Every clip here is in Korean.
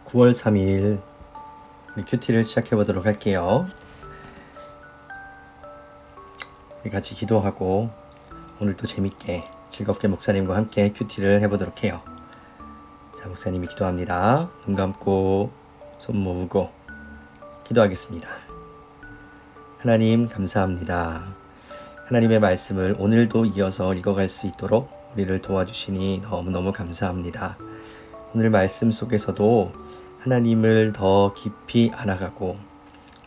9월 3일 큐티를 시작해 보도록 할게요. 같이 기도하고 오늘도 재밌게 즐겁게 목사님과 함께 큐티를 해보도록 해요. 자, 목사님이 기도합니다. 눈 감고 손 모으고 기도하겠습니다. 하나님 감사합니다. 하나님의 말씀을 오늘도 이어서 읽어갈 수 있도록 우리를 도와주시니 너무너무 감사합니다. 오늘 말씀 속에서도 하나님을 더 깊이 알아가고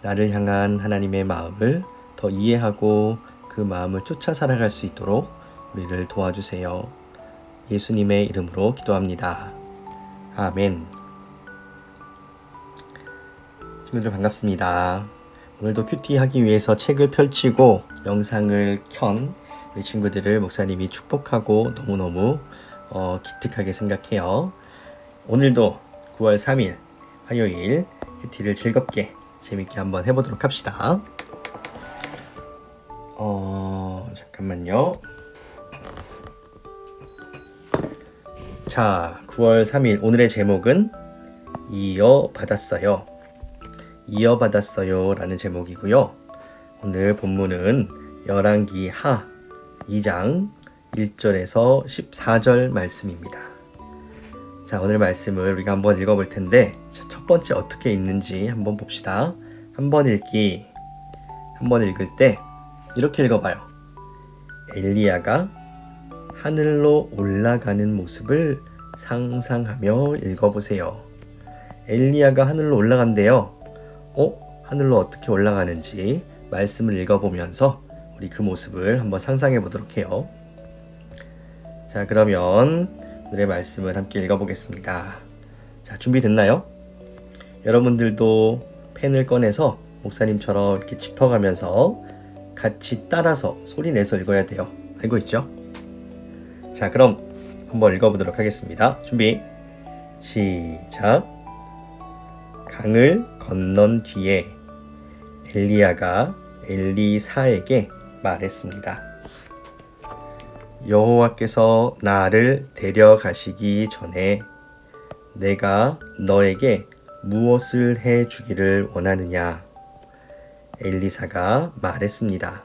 나를 향한 하나님의 마음을 더 이해하고 그 마음을 쫓아 살아갈 수 있도록 우리를 도와주세요. 예수님의 이름으로 기도합니다. 아멘. 친구들 반갑습니다. 오늘도 큐티 하기 위해서 책을 펼치고 영상을 켠 우리 친구들을 목사님이 축복하고 너무너무 기특하게 생각해요. 오늘도 9월 3일 화요일 큐티를 즐겁게 재밌게 한번 해보도록 합시다. 잠깐만요. 자, 9월 3일 오늘의 제목은 이어받았어요. 이어받았어요 라는 제목이고요. 오늘 본문은 열왕기 하 2장 1절에서 14절 말씀입니다. 자, 오늘 말씀을 우리가 한번 읽어볼 텐데 첫 번째 어떻게 읽는지 한번 봅시다. 한 번 읽기, 한 번 읽을 때 이렇게 읽어봐요. 엘리야가 하늘로 올라가는 모습을 상상하며 읽어보세요. 엘리야가 하늘로 올라간대요. 하늘로 어떻게 올라가는지 말씀을 읽어보면서 우리 그 모습을 한번 상상해 보도록 해요. 자, 그러면 오늘의 말씀을 함께 읽어보겠습니다. 자, 준비됐나요? 여러분들도 펜을 꺼내서 목사님처럼 이렇게 짚어가면서 같이 따라서 소리 내서 읽어야 돼요. 알고 있죠? 자, 그럼 한번 읽어보도록 하겠습니다. 준비, 시작. 강을 건넌 뒤에 엘리야가 엘리사에게 말했습니다. 여호와께서 나를 데려가시기 전에 내가 너에게 무엇을 해 주기를 원하느냐? 엘리사가 말했습니다.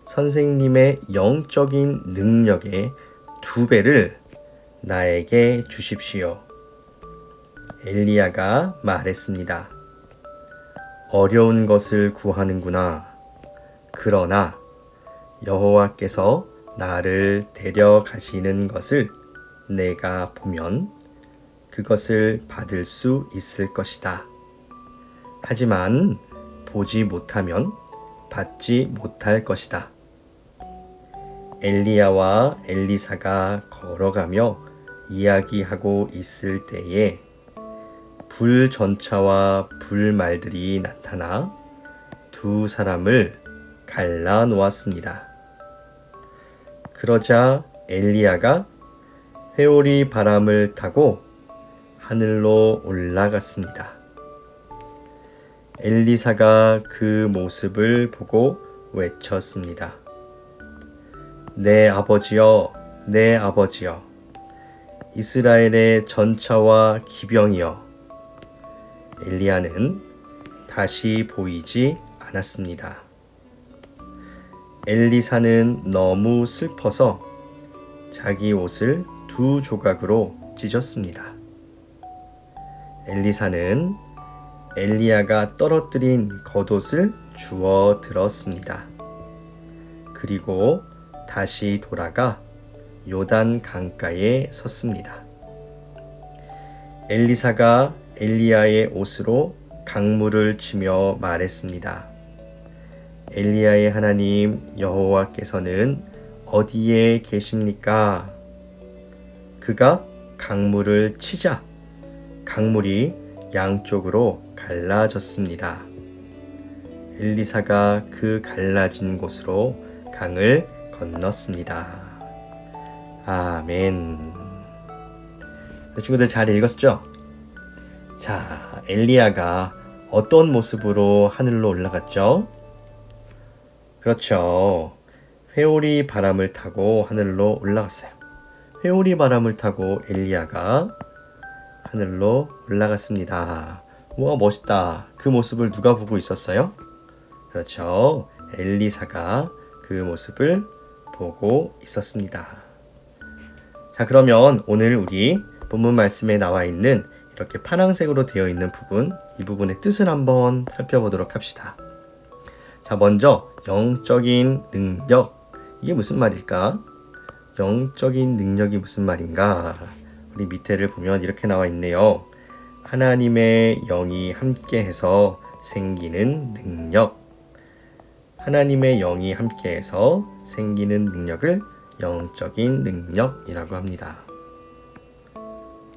선생님의 영적인 능력의 2배를 나에게 주십시오. 엘리야가 말했습니다. 어려운 것을 구하는구나. 그러나 여호와께서 나를 데려가시는 것을 내가 보면 그것을 받을 수 있을 것이다. 하지만 보지 못하면 받지 못할 것이다. 엘리야와 엘리사가 걸어가며 이야기하고 있을 때에 불전차와 불말들이 나타나 2 사람을 갈라 놓았습니다. 그러자 엘리야가 회오리 바람을 타고 하늘로 올라갔습니다. 엘리사가 그 모습을 보고 외쳤습니다. 내 아버지여, 내 아버지여, 이스라엘의 전차와 기병이여. 엘리야는 다시 보이지 않았습니다. 엘리사는 너무 슬퍼서 자기 옷을 2 조각으로 찢었습니다. 엘리사는 엘리야가 떨어뜨린 겉옷을 주워 들었습니다. 그리고 다시 돌아가 요단 강가에 섰습니다. 엘리사가 엘리야의 옷으로 강물을 치며 말했습니다. 엘리야의 하나님 여호와께서는 어디에 계십니까? 그가 강물을 치자 강물이 양쪽으로 갈라졌습니다. 엘리사가 그 갈라진 곳으로 강을 건넜습니다. 아멘. 친구들 잘 읽었죠? 자, 엘리야가 어떤 모습으로 하늘로 올라갔죠? 그렇죠. 회오리 바람을 타고 하늘로 올라갔어요. 회오리 바람을 타고 엘리야가 하늘로 올라갔습니다. 우와, 멋있다. 그 모습을 누가 보고 있었어요? 그렇죠. 엘리사가 그 모습을 보고 있었습니다. 자, 그러면 오늘 우리 본문 말씀에 나와 있는 이렇게 파란색으로 되어 있는 부분, 이 부분의 뜻을 한번 살펴보도록 합시다. 자, 먼저 영적인 능력, 이게 무슨 말일까? 영적인 능력이 무슨 말인가? 우리 밑에를 보면 이렇게 나와 있네요. 하나님의 영이 함께해서 생기는 능력. 하나님의 영이 함께해서 생기는 능력을 영적인 능력이라고 합니다.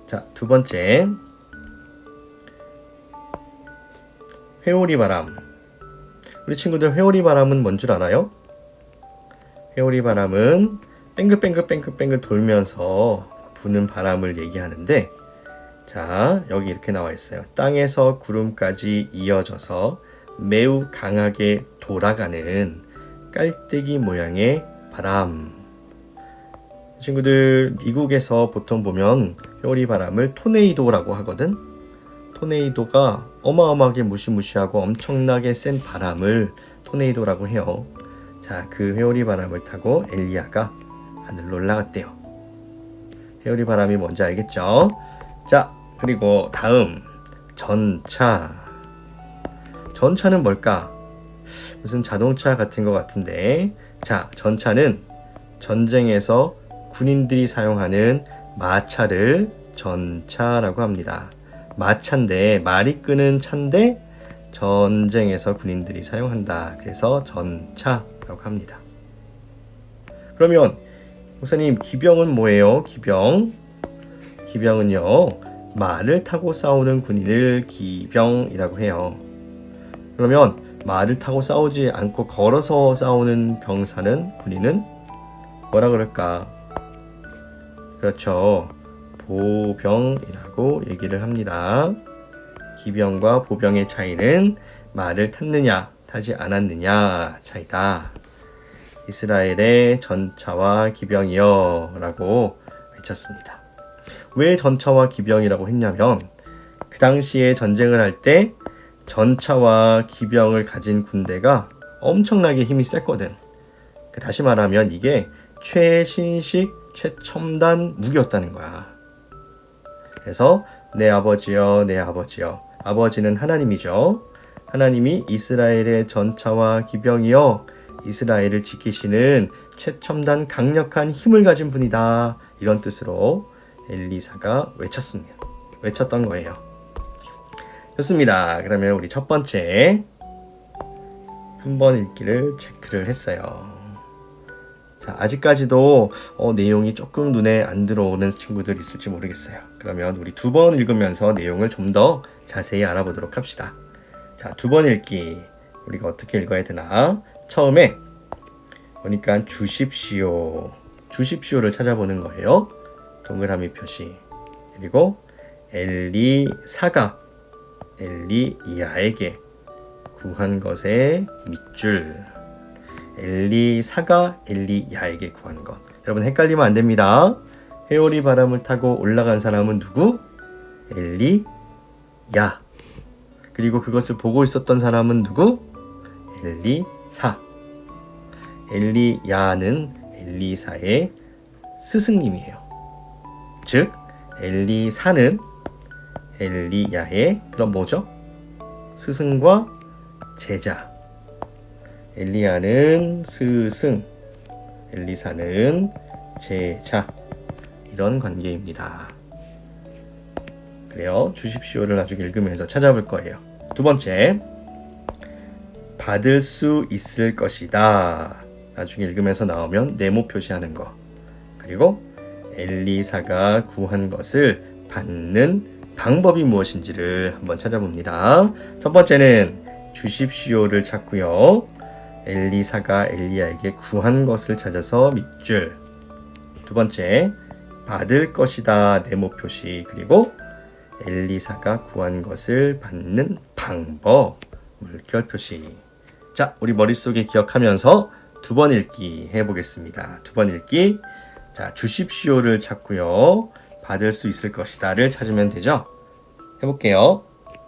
자, 두 번째, 회오리바람. 우리 친구들, 회오리바람은 뭔 줄 알아요? 회오리바람은 뱅글뱅글 돌면서 부는 바람을 얘기하는데, 자, 여기 이렇게 나와 있어요. 땅에서 구름까지 이어져서 매우 강하게 돌아가는 깔때기 모양의 바람. 친구들, 미국에서 보통 보면 회오리바람을 토네이도라고 하거든. 토네이도가 어마어마하게 무시무시하고 엄청나게 센 바람을 토네이도라고 해요. 자, 그 회오리바람을 타고 엘리야가 하늘로 올라갔대요. 회오리바람이 뭔지 알겠죠? 자, 그리고 다음, 전차. 전차는 뭘까? 무슨 자동차 같은 것 같은데, 자, 전차는 전쟁에서 군인들이 사용하는 마차를 전차라고 합니다. 마차인데, 말이 끄는 차인데 전쟁에서 군인들이 사용한다. 그래서 전차라고 합니다. 그러면 목사님, 기병은 뭐예요? 기병은요, 말을 타고 싸우는 군인을 기병이라고 해요. 그러면 말을 타고 싸우지 않고 걸어서 싸우는 군인은 뭐라 그럴까? 그렇죠. 보병이라고 얘기를 합니다. 기병과 보병의 차이는 말을 탔느냐, 타지 않았느냐 차이다. 이스라엘의 전차와 기병이여 라고 외쳤습니다. 왜 전차와 기병이라고 했냐면, 그 당시에 전쟁을 할 때 전차와 기병을 가진 군대가 엄청나게 힘이 셌거든. 다시 말하면 이게 최신식, 최첨단 무기였다는 거야. 그래서 내 아버지여, 내 아버지여. 아버지는 하나님이죠. 하나님이 이스라엘의 전차와 기병이여, 이스라엘을 지키시는 최첨단 강력한 힘을 가진 분이다. 이런 뜻으로 엘리사가 외쳤던 거예요. 좋습니다. 그러면 우리 첫 번째, 한 번 읽기를 체크를 했어요. 자, 아직까지도 내용이 조금 눈에 안 들어오는 친구들 있을지 모르겠어요. 그러면 우리 두 번 읽으면서 내용을 좀 더 자세히 알아보도록 합시다. 자, 두 번 읽기, 우리가 어떻게 읽어야 되나? 처음에 보니까 주십시오를 찾아보는 거예요. 동그라미 표시. 그리고 엘리사가 엘리야에게 구한 것의 밑줄. 엘리사가 엘리야에게 구한 것. 여러분, 헷갈리면 안 됩니다. 회오리 바람을 타고 올라간 사람은 누구? 엘리야. 그리고 그것을 보고 있었던 사람은 누구? 엘리사. 엘리야는 엘리사의 스승님이에요. 즉, 엘리사는 엘리야의 그럼 뭐죠? 스승과 제자. 엘리야는 스승, 엘리사는 제자. 이런 관계입니다. 그래요. 주십시오를 나중에 읽으면서 찾아볼 거예요. 두 번째, 받을 수 있을 것이다. 나중에 읽으면서 나오면 네모 표시하는 거. 그리고 엘리사가 구한 것을 받는 방법이 무엇인지를 한번 찾아봅니다. 첫 번째는 주십시오를 찾고요. 엘리사가 엘리야에게 구한 것을 찾아서 밑줄. 두 번째, 받을 것이다 네모 표시. 그리고 엘리사가 구한 것을 받는 방법 물결 표시. 자, 우리 머릿속에 기억하면서 두 번 읽기 해보겠습니다. 두 번 읽기. 자, 주십시오를 찾고요. 받을 수 있을 것이다를 찾으면 되죠. 해볼게요.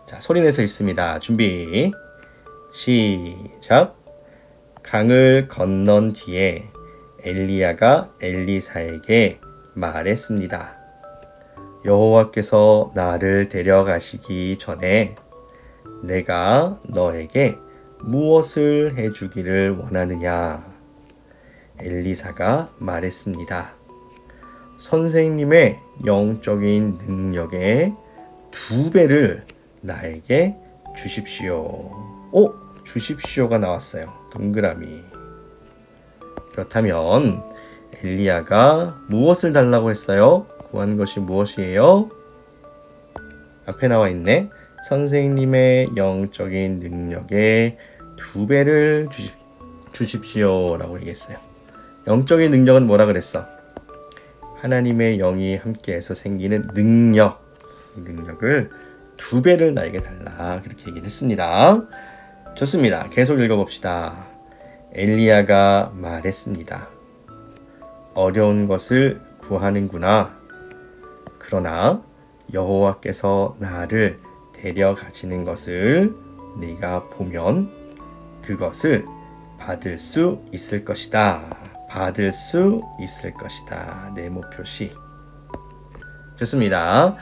자, 소리내서 있습니다. 준비, 시작. 강을 건넌 뒤에 엘리야가 엘리사에게 말했습니다. 여호와께서 나를 데려가시기 전에 내가 너에게 무엇을 해주기를 원하느냐? 엘리사가 말했습니다. 선생님의 영적인 능력의 2배를 나에게 주십시오. 주십시오가 나왔어요. 동그라미. 그렇다면 엘리야가 무엇을 달라고 했어요? 구한 것이 무엇이에요? 앞에 나와 있네. 선생님의 영적인 능력의 2배를 주십시오 라고 얘기했어요. 영적인 능력은 뭐라 그랬어? 하나님의 영이 함께해서 생기는 능력. 이 능력을 2배를 나에게 달라. 그렇게 얘기를 했습니다. 좋습니다. 계속 읽어봅시다. 엘리야가 말했습니다. 어려운 것을 구하는구나. 그러나 여호와께서 나를 데려가시는 것을 네가 보면 그것을 받을 수 있을 것이다. 받을 수 있을 것이다. 네모 표시. 좋습니다.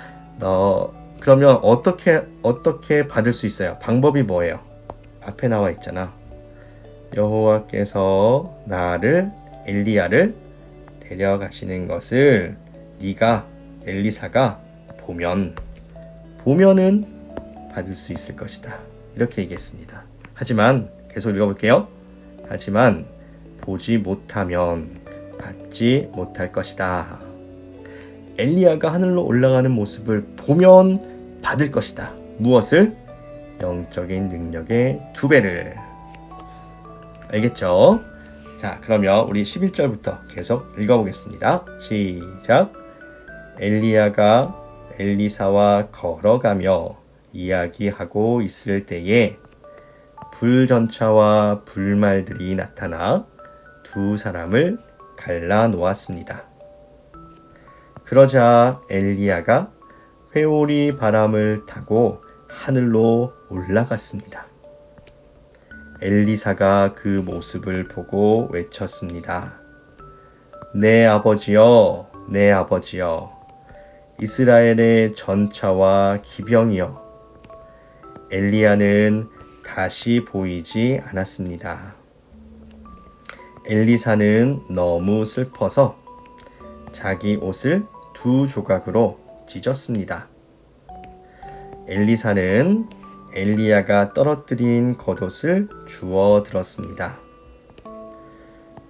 그러면 어떻게 받을 수 있어요? 방법이 뭐예요? 앞에 나와 있잖아. 여호와께서 엘리야를 데려가시는 것을 네가 엘리사가 보면은 받을 수 있을 것이다. 이렇게 얘기했습니다. 하지만 계속 읽어볼게요. 하지만 보지 못하면 받지 못할 것이다. 엘리야가 하늘로 올라가는 모습을 보면 받을 것이다. 무엇을? 영적인 능력의 2배를. 알겠죠? 자, 그러면 우리 11절부터 계속 읽어보겠습니다. 시작. 엘리야가 엘리사와 걸어가며 이야기하고 있을 때에 불전차와 불말들이 나타나 2 사람을 갈라 놓았습니다. 그러자 엘리야가 회오리 바람을 타고 하늘로 올라갔습니다. 엘리사가 그 모습을 보고 외쳤습니다. 내 아버지여, 내 아버지여, 이스라엘의 전차와 기병이여. 엘리야는 다시 보이지 않았습니다. 엘리사는 너무 슬퍼서 자기 옷을 2 조각으로 찢었습니다. 엘리사는 엘리야가 떨어뜨린 겉옷을 주워 들었습니다.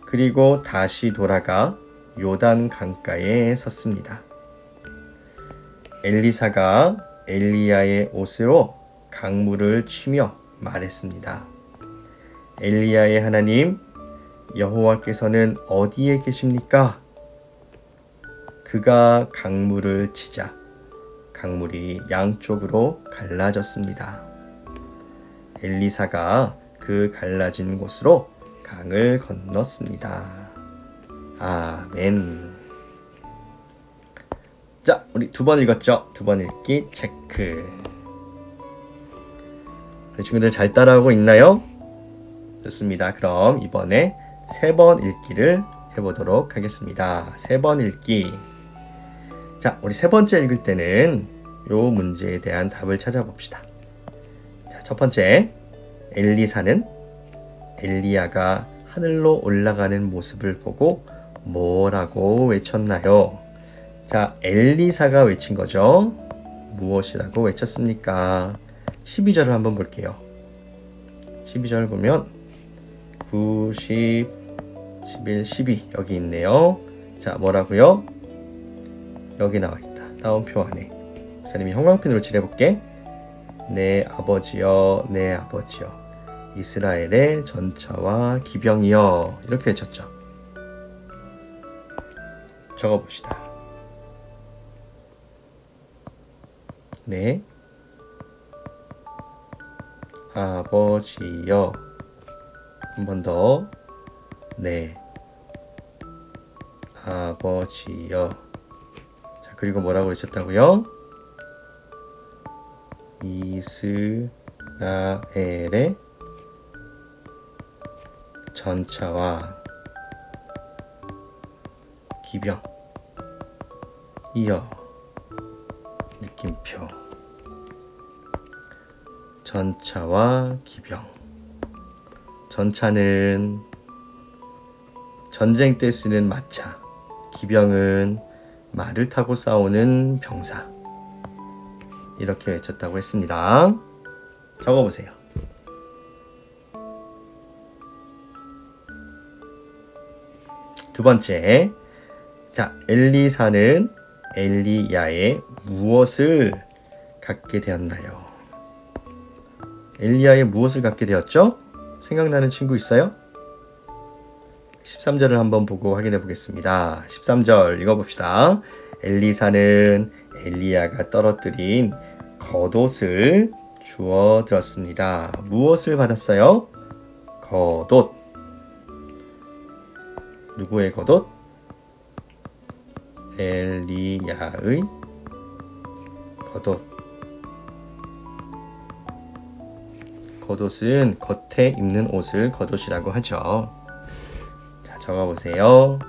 그리고 다시 돌아가 요단 강가에 섰습니다. 엘리사가 엘리야의 옷으로 강물을 치며 말했습니다. 엘리야의 하나님, 여호와께서는 어디에 계십니까? 그가 강물을 치자 강물이 양쪽으로 갈라졌습니다. 엘리사가 그 갈라진 곳으로 강을 건넜습니다. 아멘. 자, 우리 2번 읽었죠? 2번 읽기 체크. 우리 친구들 잘 따라오고 있나요? 좋습니다. 그럼 이번에 3번 읽기를 해보도록 하겠습니다. 3번 읽기. 자, 우리 3번째 읽을 때는 요 문제에 대한 답을 찾아봅시다. 자, 첫 번째, 엘리사는 엘리야가 하늘로 올라가는 모습을 보고 뭐라고 외쳤나요? 자, 엘리사가 외친 거죠. 무엇이라고 외쳤습니까? 12절을 한번 볼게요. 12절 보면 9, 10, 11, 12 여기 있네요. 자, 뭐라고요? 여기 나와 있다. 따옴표 안에. 목사님이 형광펜으로 칠해볼게. 내 아버지여, 내 아버지여, 이스라엘의 전차와 기병이여. 이렇게 외쳤죠. 적어봅시다. 네, 아버지여. 한 번 더. 네, 아버지여. 자, 그리고 뭐라고 외쳤다고요? 이스라엘의 전차와 기병 이어 느낌표 전차와 기병. 전차는 전쟁 때 쓰는 마차, 기병은 말을 타고 싸우는 병사. 이렇게 외쳤다고 했습니다. 적어보세요. 두 번째, 자, 엘리사는 엘리야의 무엇을 갖게 되었나요? 엘리야의 무엇을 갖게 되었죠? 생각나는 친구 있어요? 13절을 한번 보고 확인해 보겠습니다. 13절 읽어봅시다. 엘리사는 엘리야가 떨어뜨린 겉옷을 주워 들었습니다. 무엇을 받았어요? 겉옷. 누구의 겉옷? 엘리야의 겉옷. 겉옷은 겉에 입는 옷을 겉옷이라고 하죠. 자, 적어보세요.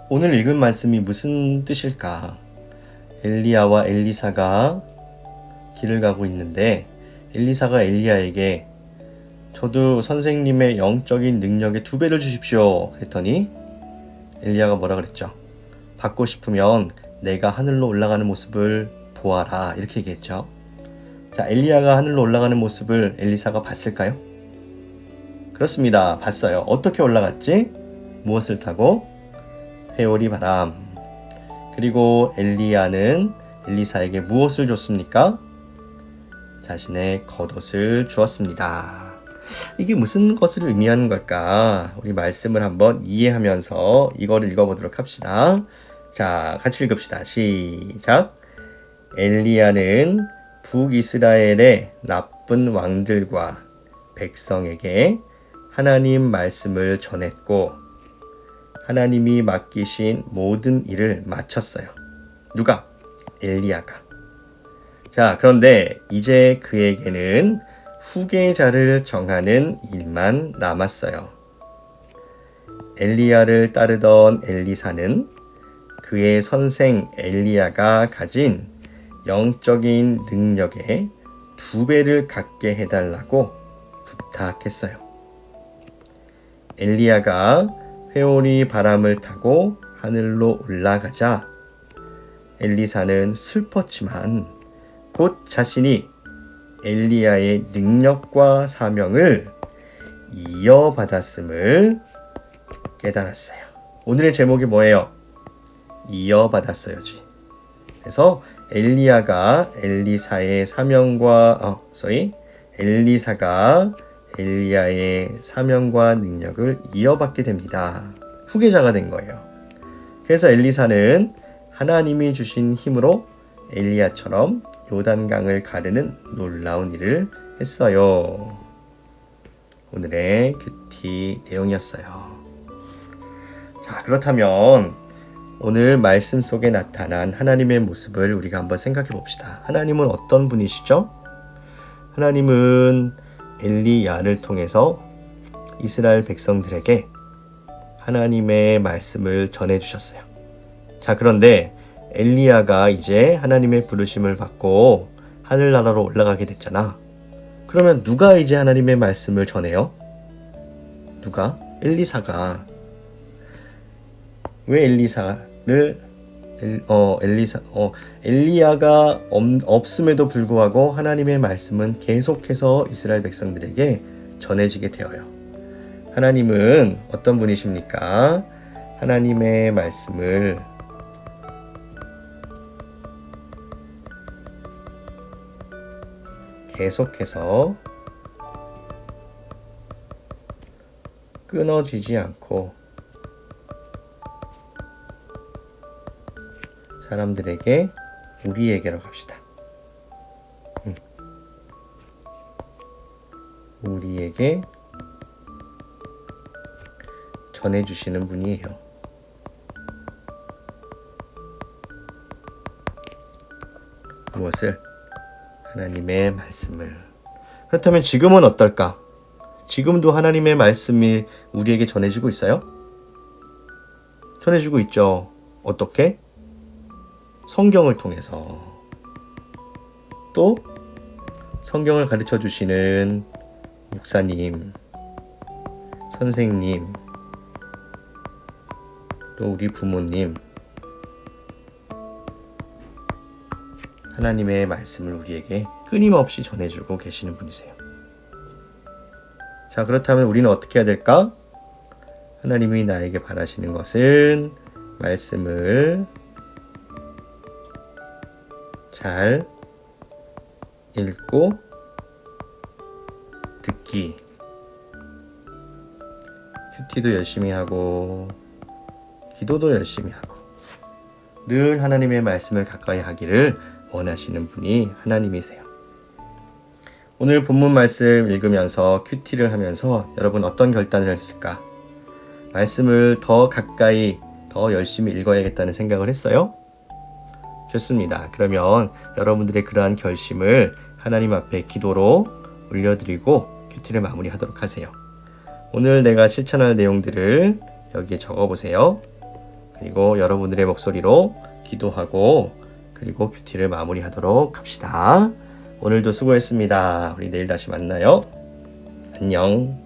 오늘 읽은 말씀이 무슨 뜻일까? 엘리야와 엘리사가 길을 가고 있는데 엘리사가 엘리야에게 저도 선생님의 영적인 능력의 2배를 주십시오 그랬더니 엘리야가 뭐라 그랬죠? 받고 싶으면 내가 하늘로 올라가는 모습을 보아라 이렇게 얘기했죠. 자, 엘리야가 하늘로 올라가는 모습을 엘리사가 봤을까요? 그렇습니다. 봤어요. 어떻게 올라갔지? 무엇을 타고? 회오리 바람. 그리고 엘리야는 엘리사에게 무엇을 줬습니까? 자신의 겉옷을 주었습니다. 이게 무슨 것을 의미하는 걸까? 우리 말씀을 한번 이해하면서 이거를 읽어보도록 합시다. 자, 같이 읽읍시다. 시작. 엘리야는 북이스라엘의 나쁜 왕들과 백성에게 하나님 말씀을 전했고 하나님이 맡기신 모든 일을 마쳤어요. 누가? 엘리야가. 자, 그런데 이제 그에게는 후계자를 정하는 일만 남았어요. 엘리야를 따르던 엘리사는 그의 선생 엘리야가 가진 영적인 능력의 2배를 갖게 해달라고 부탁했어요. 엘리야가 회오리 바람을 타고 하늘로 올라가자 엘리사는 슬펐지만 곧 자신이 엘리야의 능력과 사명을 이어받았음을 깨달았어요. 오늘의 제목이 뭐예요? 이어받았어요지. 그래서 엘리야가 엘리사의 사명과 엘리사가 엘리야의 사명과 능력을 이어받게 됩니다. 후계자가 된 거예요. 그래서 엘리사는 하나님이 주신 힘으로 엘리야처럼 요단강을 가르는 놀라운 일을 했어요. 오늘의 큐티 내용이었어요. 자, 그렇다면 오늘 말씀 속에 나타난 하나님의 모습을 우리가 한번 생각해 봅시다. 하나님은 어떤 분이시죠? 하나님은 엘리야를 통해서 이스라엘 백성들에게 하나님의 말씀을 전해주셨어요. 자, 그런데 엘리야가 이제 하나님의 부르심을 받고 하늘나라로 올라가게 됐잖아. 그러면 누가 이제 하나님의 말씀을 전해요? 누가? 엘리사가. 왜 엘리야가 없음에도 불구하고 하나님의 말씀은 계속해서 이스라엘 백성들에게 전해지게 되어요. 하나님은 어떤 분이십니까? 하나님의 말씀을 계속해서 끊어지지 않고 사람들에게 우리에게로 갑시다. 우리에게 전해주시는 분이에요. 무엇을? 하나님의 말씀을. 그렇다면 지금은 어떨까? 지금도 하나님의 말씀이 우리에게 전해지고 있어요? 전해지고 있죠. 어떻게? 성경을 통해서. 또 성경을 가르쳐 주시는 목사님, 선생님, 또 우리 부모님, 하나님의 말씀을 우리에게 끊임없이 전해주고 계시는 분이세요. 자, 그렇다면 우리는 어떻게 해야 될까? 하나님이 나에게 바라시는 것은 말씀을 잘 읽고 듣기, 큐티도 열심히 하고 기도도 열심히 하고 늘 하나님의 말씀을 가까이 하기를 원하시는 분이 하나님이세요. 오늘 본문 말씀 읽으면서 큐티를 하면서 여러분 어떤 결단을 했을까? 말씀을 더 가까이 더 열심히 읽어야겠다는 생각을 했어요? 좋습니다. 그러면 여러분들의 그러한 결심을 하나님 앞에 기도로 올려드리고 큐티를 마무리하도록 하세요. 오늘 내가 실천할 내용들을 여기에 적어보세요. 그리고 여러분들의 목소리로 기도하고 그리고 큐티를 마무리하도록 합시다. 오늘도 수고했습니다. 우리 내일 다시 만나요. 안녕.